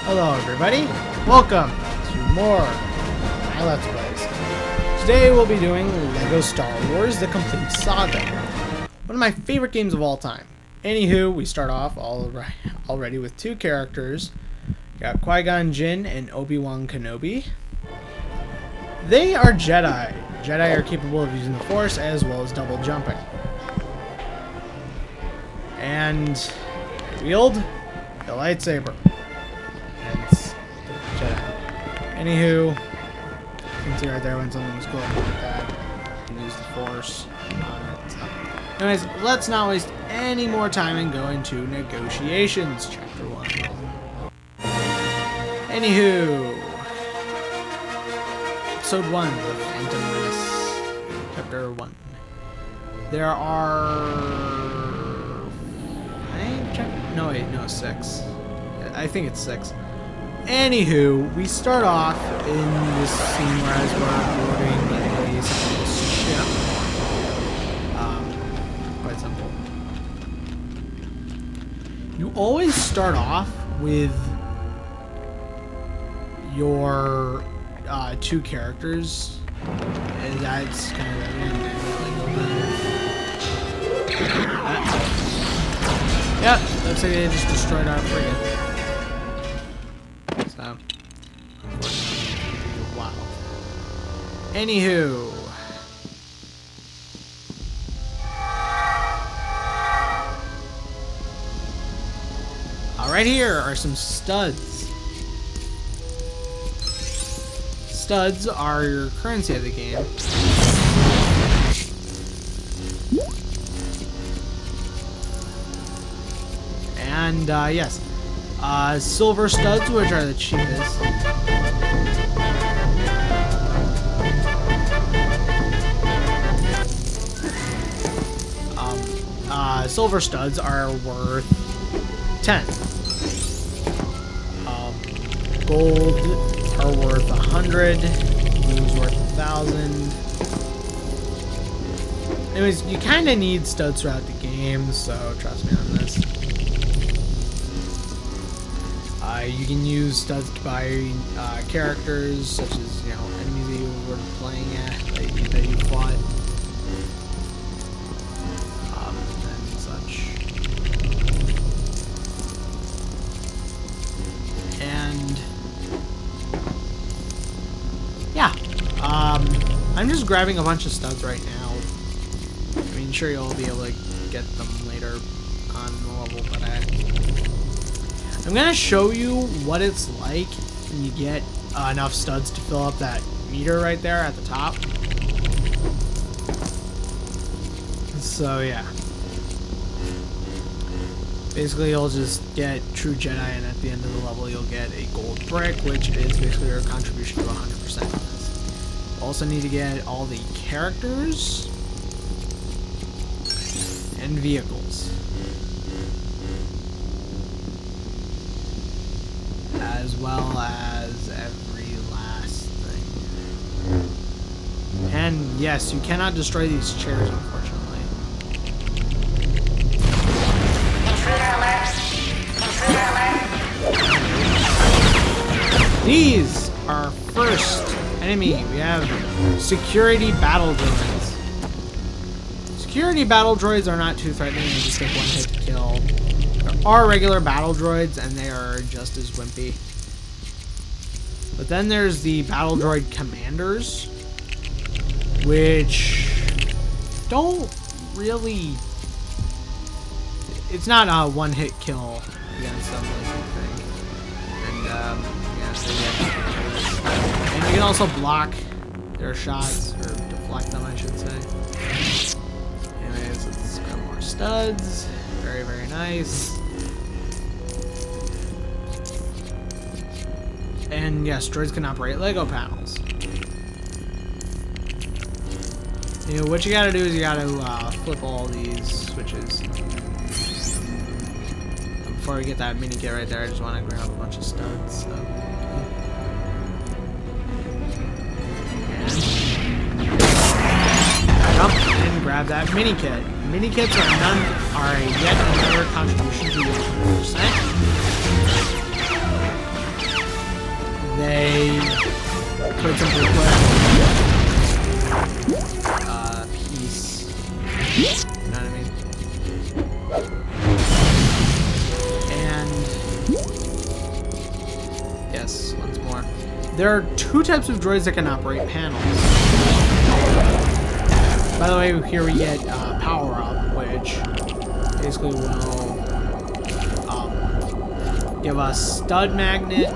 Hello everybody, welcome to more my Let's Plays. Today we'll be doing LEGO Star Wars The Complete Saga. One of my favorite games of all time. Anywho, we start off already with two characters. We got Qui-Gon Jinn and Obi-Wan Kenobi. They are Jedi. Jedi are capable of using the Force as well as double jumping. And they wield the lightsaber. Anywho, you can see right there when something was going like that. You can use the Force on it. So. Anyways, let's not waste any more time and go into negotiations, Chapter 1. Anywho, Episode 1, The Phantom Menace, Chapter 1. There are 5 no, wait, no, 6. I think it's 6. Anywho, we start off in this scene where as we're boarding a ship. Quite simple. You always start off with your two characters, and that's kind of yep, looks like they just destroyed our frigate. So, unfortunately, wow. Anywho. Right here are some studs. Studs are your currency of the game. And, yes. Silver studs, which are the cheapest. Silver studs are worth 10. Gold are worth 100. Blue's worth 1,000. Anyways, you kind of need studs throughout the game, so trust me on this. You can use studs to buy characters, such as, you know, enemies that you were playing at, that you fought, and such. And yeah, I'm just grabbing a bunch of studs right now. I mean, sure, you'll be able to get them later on the level, but I'm going to show you what it's like when you get enough studs to fill up that meter right there at the top. So, yeah. Basically, you'll just get True Jedi, and at the end of the level, you'll get a gold brick, which is basically your contribution to 100% of this. Also need to get all the characters and vehicles, as well as every last thing. And yes, you cannot destroy these chairs, unfortunately. These are first enemy. We have security battle droids. Security battle droids are not too threatening. They just take one hit to kill. There are regular battle droids, and they are just as wimpy. But then there's the battle droid commanders, which don't really... It's not a one-hit kill against them, like you think. And, yeah, so yeah. And you can also block their shots, or deflect them, I should say. Anyways, let's grab more studs. Very, very nice. And yes, droids can operate Lego panels. You know, what you gotta do is you gotta flip all these switches. Before we get that mini kit right there, I just want to grab a bunch of studs. So. And jump and grab that mini kit. Mini kits are yet another contribution to your 100%. quite simple to play. Piece. You know what I mean? And yes, once more. There are 2 types of droids that can operate panels. By the way, here we get power up, which basically will give us stud magnet,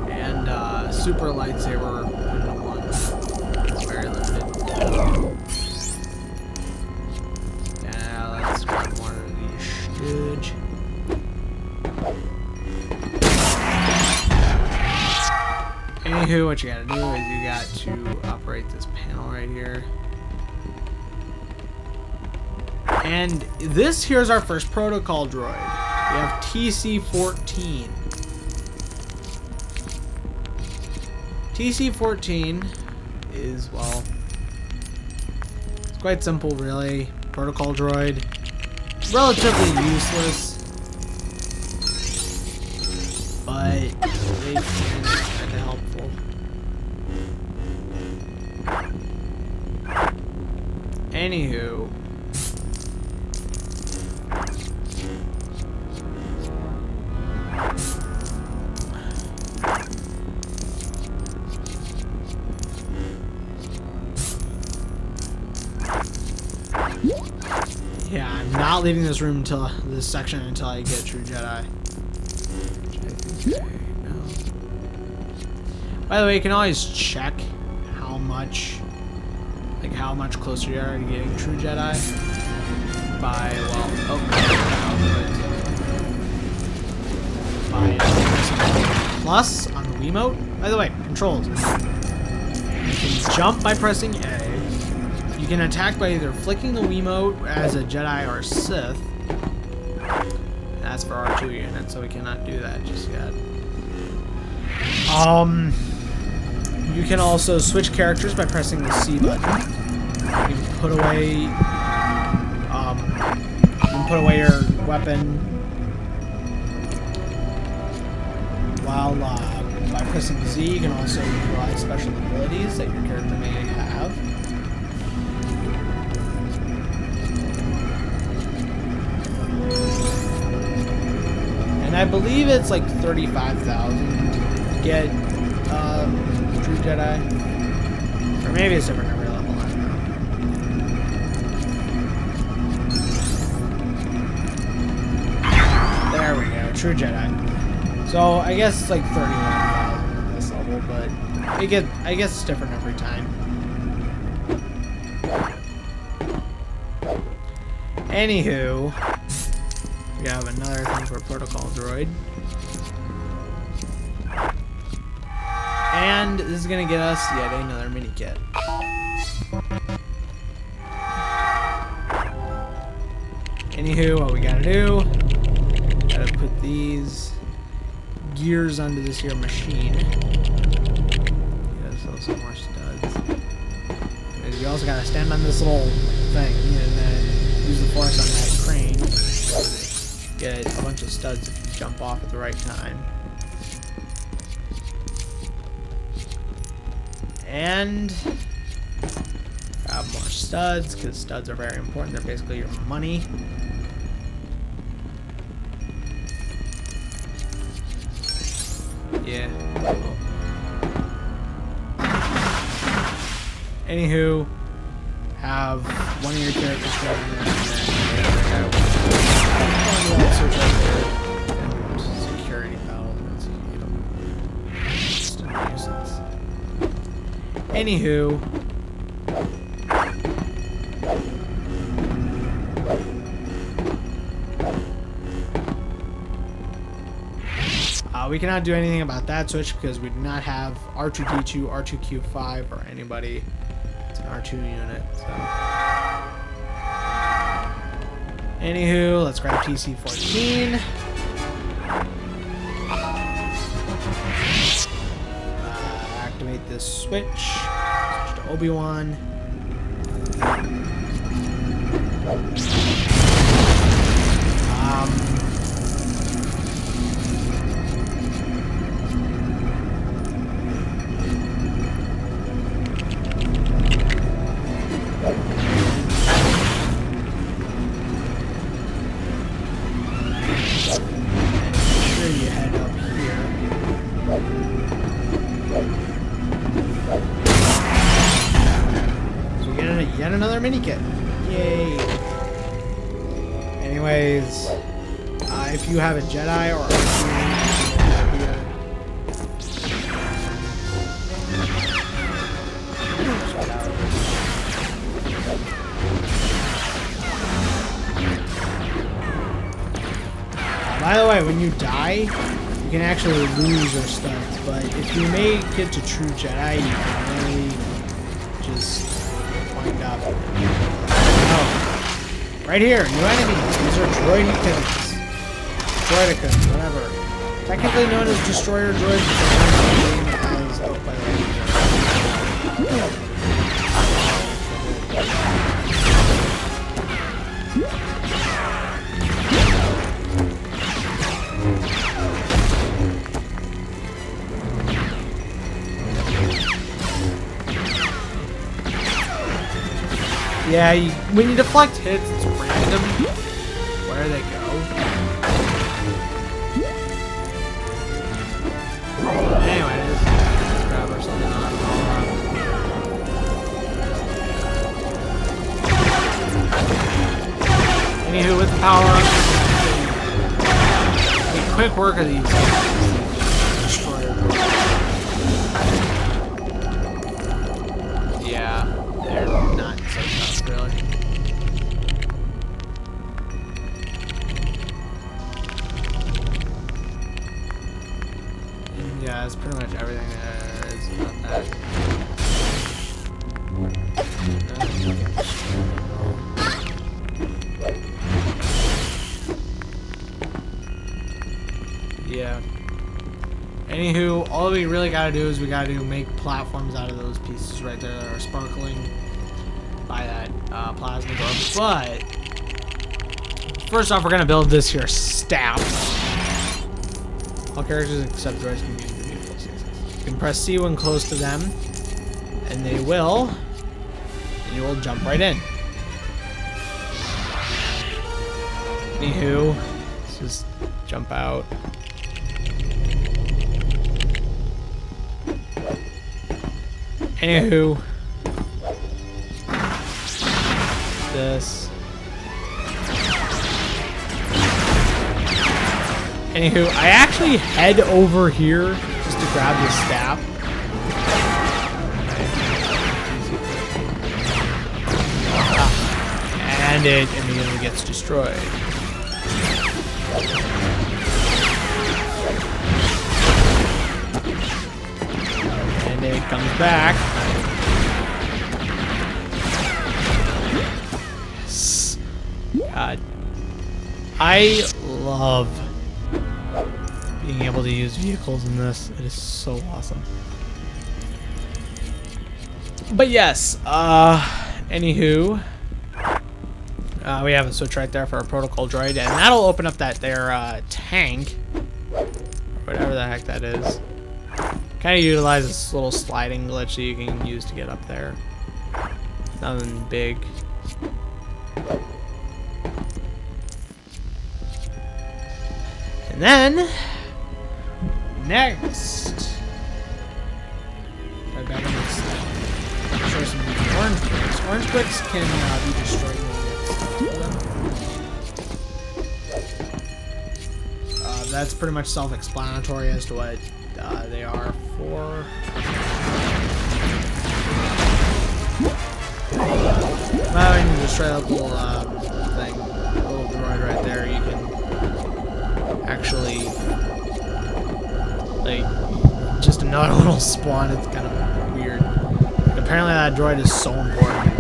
and super lightsaber into one. It's very limited. Yeah, let's grab more of these stooge. Anywho, what you gotta do is you got to operate this panel right here. And this here's our first protocol droid. We have TC-14. TC-14 is, well, it's quite simple really. Protocol droid. Relatively useless. But they can be kind of helpful. Anywho. Yeah, I'm not leaving this room until this section until I get True Jedi. No. By the way, you can always check how much closer you are to getting True Jedi by, well, by plus on the Wiimote. By the way, controls. You can jump by pressing A. You can attack by either flicking the Wiimote as a Jedi or a Sith. That's for R2 units, so we cannot do that just yet. You can also switch characters by pressing the C button. You can put away your weapon while by pressing Z. You can also utilize special abilities that your character may have. And I believe it's like 35,000 to get True Jedi. Or maybe it's different every level, I don't know. There we go, True Jedi. So I guess it's like 31,000 on this level, but I guess it's different every time. Anywho, we have another thing for protocol droid. And this is gonna get us yet another mini kit. Anywho, what we gotta do, gotta put these gears onto this here machine. Gotta sell some more studs. Because you also gotta stand on this little thing and then use the force on that crane. Get a bunch of studs if you jump off at the right time. And grab more studs, because studs are very important. They're basically your money. Yeah. Anywho, have one of your characters go in there and security battle. Just a nuisance. Anywho, we cannot do anything about that switch because we do not have R2-D2, R2-Q5, or anybody. It's an R2 unit, so. Anywho, let's grab TC-14. Activate this switch. Switch to Obi-Wan. mini kit. Yay. Anyways, if you have a Jedi or by the way, when you die, you can actually lose your studs, but if you make it to true Jedi, you can really just wind up. Oh, right here, new enemies. These are droidicons. Droidicons, whatever. Technically known as destroyer droids, but sometimes as, oh, by the way. Yeah, when you deflect hits, it's random where they go. Anyways, let's grab ourselves an anywho, with power up, quick work of these destroyer. Yeah, they're not so tough, really. Yeah, that's pretty much everything there is about that. Yeah. Anywho, all we really gotta do is we gotta make platforms out of those pieces right there that are sparkling by that plasma door. But first off, we're gonna build this here staff. All characters except droids can use the beautiful CSS. You can press C when close to them, and they will, and you will jump right in. Anywho, let's just jump out. Anywho, this. Anywho, I actually head over here just to grab this staff. And it immediately gets destroyed. And it comes back. Yes. God. I love being able to use vehicles in this. It is so awesome. But yes, anywho, we have a switch right there for a protocol droid, and that'll open up that their tank, or whatever the heck that is. Kind of utilizes this little sliding glitch that you can use to get up there. Nothing big. And then next, right back in this. Show some orange bricks. Orange bricks can be destroyed when that's pretty much self-explanatory as to what they are for. Well, when you destroy that little thing, little droid right there, you can actually, like, just another little spawn. It's kind of weird. Apparently that droid is so important.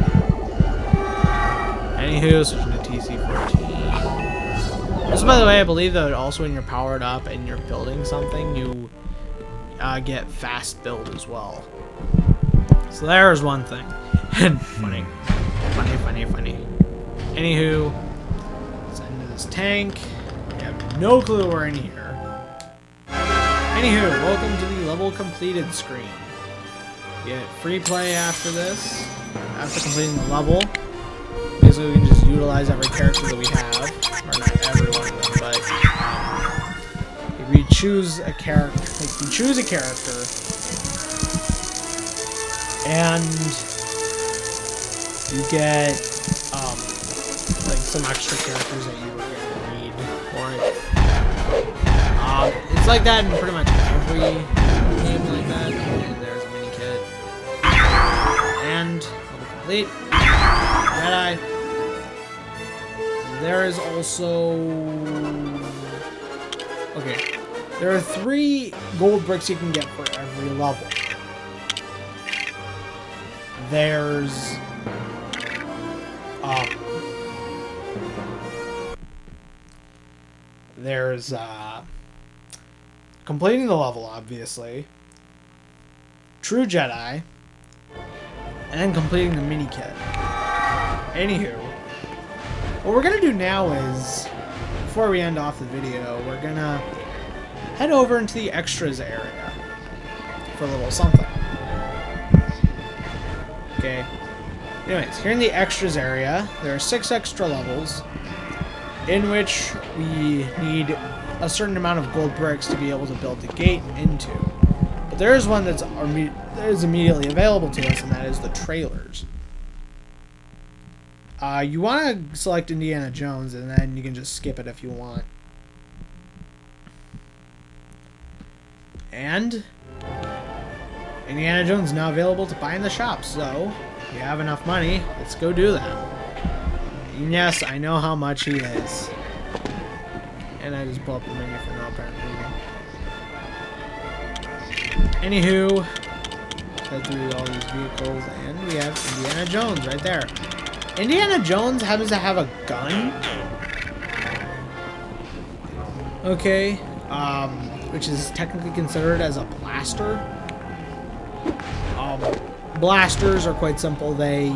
Anywho, switching to TC-14. Also, by the way, I believe that also when you're powered up and you're building something, you get fast build as well. So there's one thing. Funny. Anywho, let's end this tank. We have no clue we're in here. Anywho, welcome to the level completed screen. You get free play after this, after completing the level. Basically, we can just utilize every character that we have, or not every one of them, but if we choose a character, and you get like some extra characters that you were gonna need for it. It's like that in pretty much every game like that. And there's a mini kit. And level complete. Jedi. There is also... Okay. There are 3 gold bricks you can get for every level. There's... completing the level, obviously. True Jedi. And then completing the mini kit. Anywho, what we're gonna do now is, before we end off the video, we're gonna head over into the extras area for a little something. Okay. Anyways, here in the extras area, there are 6 extra levels in which we need a certain amount of gold bricks to be able to build the gate into. But there is one that is immediately available to us, and that is the trailers. You want to select Indiana Jones, and then you can just skip it if you want. And Indiana Jones is now available to buy in the shop, so if you have enough money, let's go do that. And yes, I know how much he is. And I just pull up the menu for no apparent reason. Anywho, head through all these vehicles, and we have Indiana Jones right there. Indiana Jones happens to have a gun. Okay, which is technically considered as a blaster. Blasters are quite simple. They